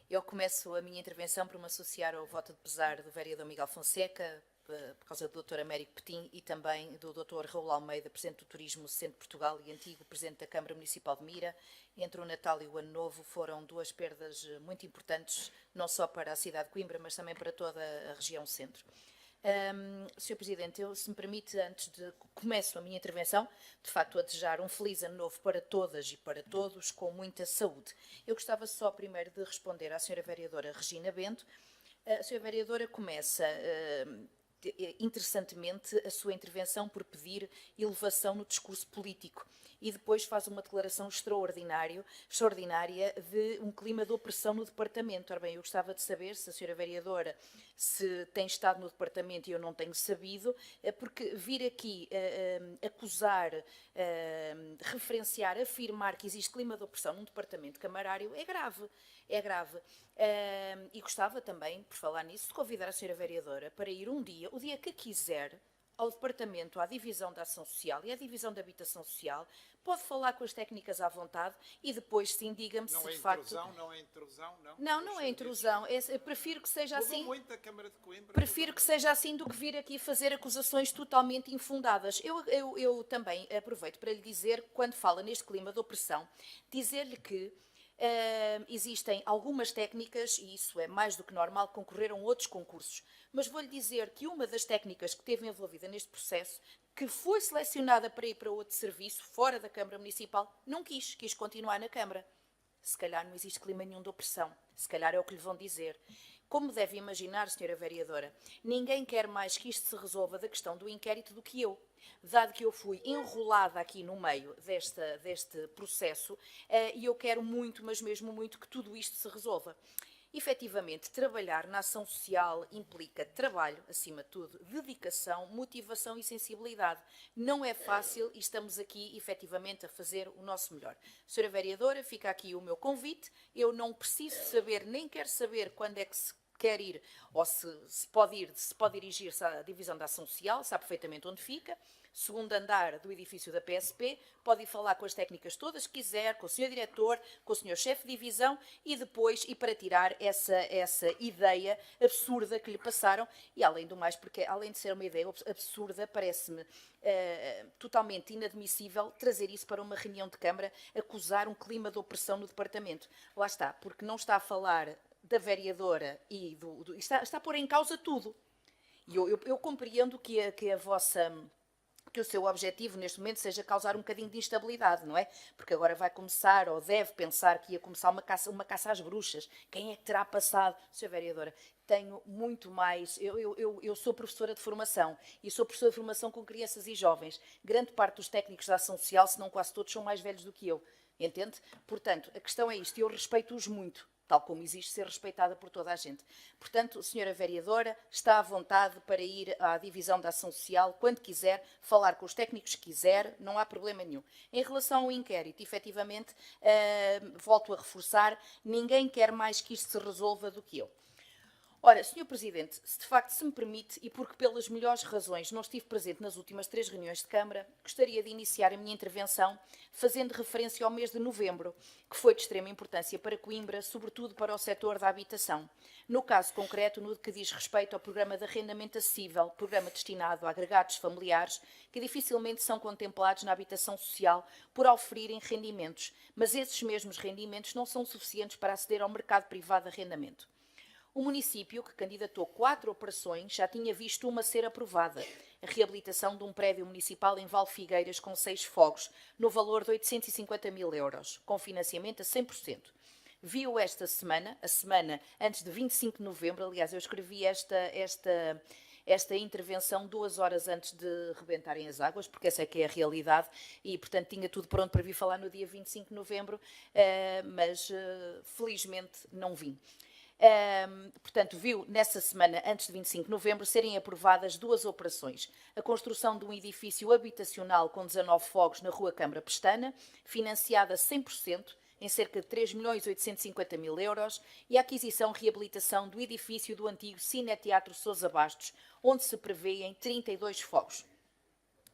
Eu começo a minha intervenção por me associar ao voto de pesar do vereador Miguel Fonseca, por causa do Dr. Américo Petim e também do Dr. Raul Almeida, Presidente do Turismo Centro de Portugal e antigo Presidente da Câmara Municipal de Mira. Entre o Natal e o Ano Novo foram duas perdas muito importantes, não só para a cidade de Coimbra, mas também para toda a região centro. Sr. Presidente, se me permite, antes de começo a minha intervenção, de facto a desejar um feliz ano novo para todas e para todos, com muita saúde. Eu gostava só primeiro de responder à Sra. Vereadora Regina Bento. A Sra. Vereadora começa interessantemente a sua intervenção por pedir elevação no discurso político e depois faz uma declaração extraordinária de um clima de opressão no departamento. Ora bem, eu gostava de saber se a Sra. Vereadora se tem estado no departamento e eu não tenho sabido, porque vir aqui acusar, referenciar, afirmar que existe clima de opressão num departamento camarário é grave. É grave. E gostava também, por falar nisso, de convidar a Sra. Vereadora para ir um dia, o dia que quiser, ao Departamento, à Divisão da Ação Social e à Divisão da Habitação Social, pode falar com as técnicas à vontade e depois sim diga-me se de facto... Não é intrusão, não? Não é intrusão. Prefiro que seja assim... Mudou muito a Câmara de Coimbra. Prefiro que seja assim do que vir aqui fazer acusações totalmente infundadas. Eu também aproveito para lhe dizer, quando fala neste clima de opressão, dizer-lhe que existem algumas técnicas, e isso é mais do que normal, concorreram outros concursos. Mas vou-lhe dizer que uma das técnicas que esteve envolvida neste processo, que foi selecionada para ir para outro serviço, fora da Câmara Municipal, não quis continuar na Câmara. Se calhar não existe clima nenhum de opressão. Se calhar é o que lhe vão dizer. Como deve imaginar, Sra. Vereadora, ninguém quer mais que isto se resolva da questão do inquérito do que eu. Dado que eu fui enrolada aqui no meio deste processo, e eu quero muito, mas mesmo muito, que tudo isto se resolva. Efetivamente, trabalhar na ação social implica trabalho, acima de tudo, dedicação, motivação e sensibilidade. Não é fácil e estamos aqui, efetivamente, a fazer o nosso melhor. Sra. Vereadora, fica aqui o meu convite. Eu não preciso saber, nem quero saber quando é que se quer ir, ou se pode dirigir-se à Divisão da Ação Social, sabe perfeitamente onde fica. Segundo andar do edifício da PSP, pode ir falar com as técnicas todas que quiser, com o Sr. Diretor, com o Sr. Chefe de Divisão e depois, e para tirar essa ideia absurda que lhe passaram, e além do mais, porque além de ser uma ideia absurda, parece-me totalmente inadmissível trazer isso para uma reunião de Câmara, acusar um clima de opressão no departamento. Lá está, porque não está a falar da vereadora e está a pôr em causa tudo. E eu compreendo que o seu objetivo neste momento seja causar um bocadinho de instabilidade, não é? Porque agora vai começar, ou deve pensar que ia começar uma caça às bruxas. Quem é que terá passado? Sra. Vereadora, tenho muito mais... Eu sou professora de formação e sou professora de formação com crianças e jovens. Grande parte dos técnicos da ação social, se não quase todos, são mais velhos do que eu. Entende? Portanto, a questão é isto, eu respeito-os muito, tal como existe ser respeitada por toda a gente. Portanto, Sra. Vereadora, está à vontade para ir à Divisão da Ação Social quando quiser, falar com os técnicos que quiser, não há problema nenhum. Em relação ao inquérito, efetivamente, volto a reforçar, ninguém quer mais que isto se resolva do que eu. Ora, Sr. Presidente, se de facto se me permite, e porque pelas melhores razões não estive presente nas últimas 3 reuniões de Câmara, gostaria de iniciar a minha intervenção fazendo referência ao mês de novembro, que foi de extrema importância para Coimbra, sobretudo para o setor da habitação. No caso concreto, no que diz respeito ao programa de arrendamento acessível, programa destinado a agregados familiares, que dificilmente são contemplados na habitação social por oferirem rendimentos, mas esses mesmos rendimentos não são suficientes para aceder ao mercado privado de arrendamento. O município, que candidatou 4 operações, já tinha visto uma ser aprovada. A reabilitação de um prédio municipal em Valfigueiras com 6 fogos, no valor de 850 mil euros, com financiamento a 100%. Viu esta semana, a semana antes de 25 de novembro, aliás, eu escrevi esta intervenção 2 horas antes de rebentarem as águas, porque essa é que é a realidade, e, portanto, tinha tudo pronto para vir falar no dia 25 de novembro, mas, felizmente, não vim. Portanto, viu nessa semana, antes de 25 de novembro, serem aprovadas 2 operações. A construção de um edifício habitacional com 19 fogos na Rua Câmara Pestana, financiada 100%, em cerca de 3.850 mil euros, e a aquisição e reabilitação do edifício do antigo Cineteatro Sousa Bastos, onde se prevêem 32 fogos.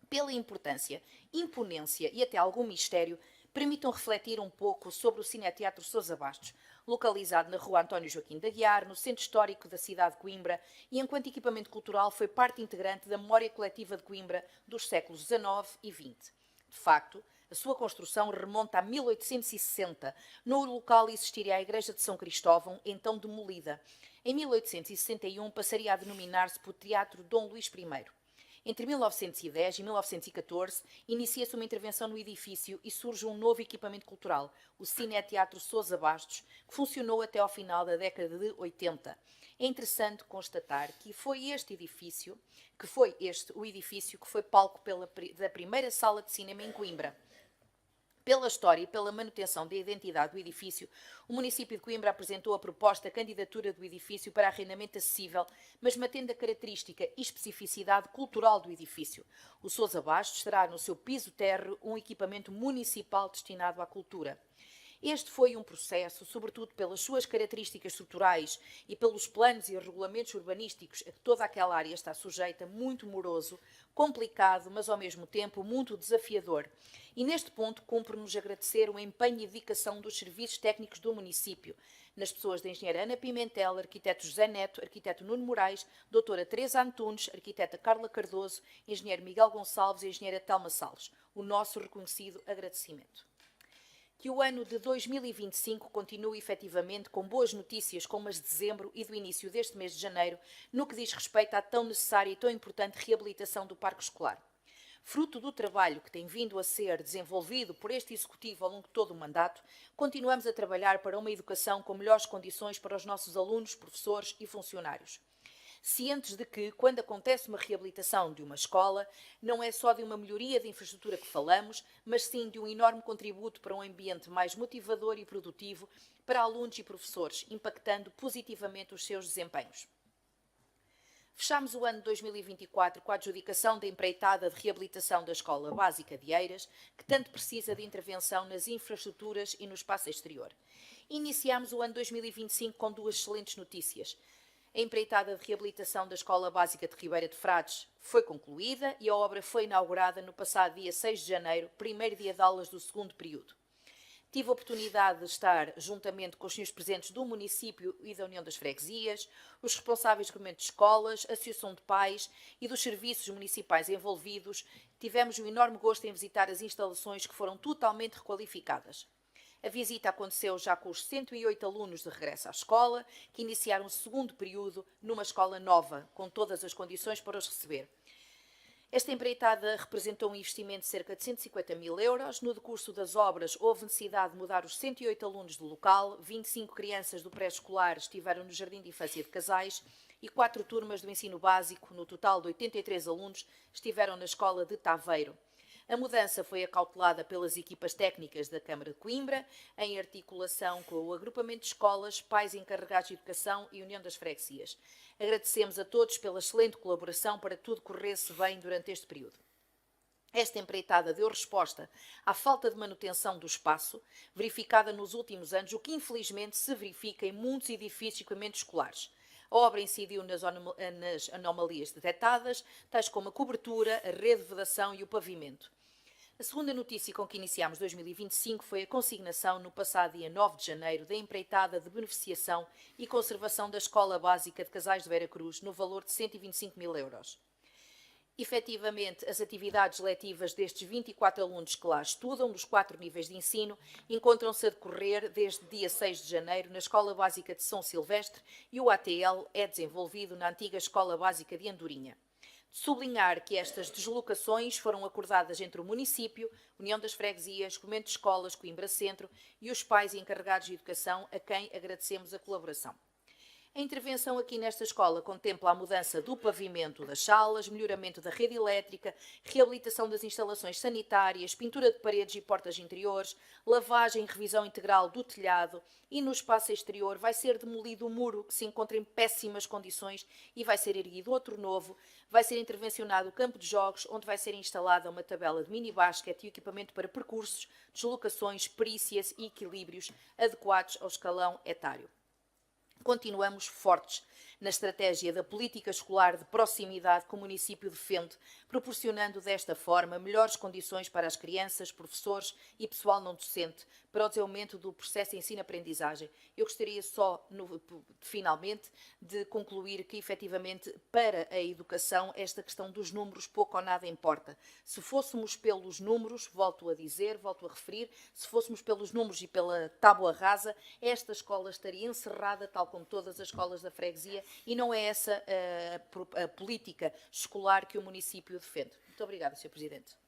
Pela importância, imponência e até algum mistério, permitam refletir um pouco sobre o Cineteatro Sousa Bastos. localizado na rua António Joaquim de Aguiar, no centro histórico da cidade de Coimbra e, enquanto equipamento cultural, foi parte integrante da memória coletiva de Coimbra dos séculos XIX e XX. De facto, a sua construção remonta a 1860. No local existiria a Igreja de São Cristóvão, então demolida. Em 1861 passaria a denominar-se por Teatro Dom Luís I. Entre 1910 e 1914, inicia-se uma intervenção no edifício e surge um novo equipamento cultural, o Cineteatro Sousa Bastos, que funcionou até ao final da década de 80. É interessante constatar que foi este o edifício que foi palco da primeira sala de cinema em Coimbra. Pela história e pela manutenção da identidade do edifício, o município de Coimbra apresentou a proposta candidatura do edifício para arrendamento acessível, mas mantendo a característica e especificidade cultural do edifício. O Sousa Bastos terá no seu piso térreo um equipamento municipal destinado à cultura. Este foi um processo, sobretudo pelas suas características estruturais e pelos planos e regulamentos urbanísticos a que toda aquela área está sujeita, muito moroso, complicado, mas ao mesmo tempo muito desafiador. E neste ponto cumpre-nos agradecer o empenho e dedicação dos serviços técnicos do município, nas pessoas da engenheira Ana Pimentel, arquiteto José Neto, arquiteto Nuno Moraes, doutora Teresa Antunes, arquiteta Carla Cardoso, engenheiro Miguel Gonçalves e engenheira Telma Salles. O nosso reconhecido agradecimento. Que o ano de 2025 continue efetivamente com boas notícias como as de dezembro e do início deste mês de janeiro, no que diz respeito à tão necessária e tão importante reabilitação do parque escolar. Fruto do trabalho que tem vindo a ser desenvolvido por este Executivo ao longo de todo o mandato, continuamos a trabalhar para uma educação com melhores condições para os nossos alunos, professores e funcionários. Cientes de que, quando acontece uma reabilitação de uma escola, não é só de uma melhoria de infraestrutura que falamos, mas sim de um enorme contributo para um ambiente mais motivador e produtivo para alunos e professores, impactando positivamente os seus desempenhos. Fechámos o ano de 2024 com a adjudicação da empreitada de reabilitação da Escola Básica de Eiras, que tanto precisa de intervenção nas infraestruturas e no espaço exterior. Iniciámos o ano 2025 com duas excelentes notícias. A empreitada de reabilitação da Escola Básica de Ribeira de Frades foi concluída e a obra foi inaugurada no passado dia 6 de janeiro, primeiro dia de aulas do segundo período. Tive a oportunidade de estar, juntamente com os senhores presentes do município e da União das Freguesias, os responsáveis do Governo de Escolas, a Associação de Pais e dos serviços municipais envolvidos. Tivemos um enorme gosto em visitar as instalações que foram totalmente requalificadas. A visita aconteceu já com os 108 alunos de regresso à escola, que iniciaram o segundo período numa escola nova, com todas as condições para os receber. Esta empreitada representou um investimento de cerca de 150 mil euros. No decurso das obras, houve necessidade de mudar os 108 alunos do local, 25 crianças do pré-escolar estiveram no Jardim de Infância de Casais e 4 turmas do ensino básico, no total de 83 alunos, estiveram na escola de Taveiro. A mudança foi acautelada pelas equipas técnicas da Câmara de Coimbra, em articulação com o agrupamento de escolas, pais encarregados de educação e União das Freguesias. Agradecemos a todos pela excelente colaboração para que tudo corresse bem durante este período. Esta empreitada deu resposta à falta de manutenção do espaço, verificada nos últimos anos, o que infelizmente se verifica em muitos edifícios e equipamentos escolares. A obra incidiu nas anomalias detectadas, tais como a cobertura, a rede de vedação e o pavimento. A segunda notícia com que iniciámos 2025 foi a consignação, no passado dia 9 de janeiro, da empreitada de beneficiação e conservação da Escola Básica de Casais de Vera Cruz, no valor de 125 mil euros. Efetivamente, as atividades letivas destes 24 alunos que lá estudam, dos 4 níveis de ensino, encontram-se a decorrer desde dia 6 de janeiro na Escola Básica de São Silvestre e o ATL é desenvolvido na antiga Escola Básica de Andorinha. De sublinhar que estas deslocações foram acordadas entre o município, União das Freguesias, Governo de Escolas, Coimbra Centro e os pais encarregados de educação, a quem agradecemos a colaboração. A intervenção aqui nesta escola contempla a mudança do pavimento das salas, melhoramento da rede elétrica, reabilitação das instalações sanitárias, pintura de paredes e portas interiores, lavagem e revisão integral do telhado e no espaço exterior vai ser demolido o muro que se encontra em péssimas condições e vai ser erguido outro novo, vai ser intervencionado o campo de jogos onde vai ser instalada uma tabela de mini-basquete e equipamento para percursos, deslocações, perícias e equilíbrios adequados ao escalão etário. Continuamos fortes, na estratégia da política escolar de proximidade que o município defende, proporcionando desta forma melhores condições para as crianças, professores e pessoal não docente para o desenvolvimento do processo de ensino-aprendizagem. Eu gostaria só, finalmente, de concluir que, efetivamente, para a educação, esta questão dos números pouco ou nada importa. Se fôssemos pelos números, volto a dizer, volto a referir, se fôssemos pelos números e pela tábua rasa, esta escola estaria encerrada, tal como todas as escolas da freguesia, e não é essa a política escolar que o município defende. Muito obrigada, Sr. Presidente.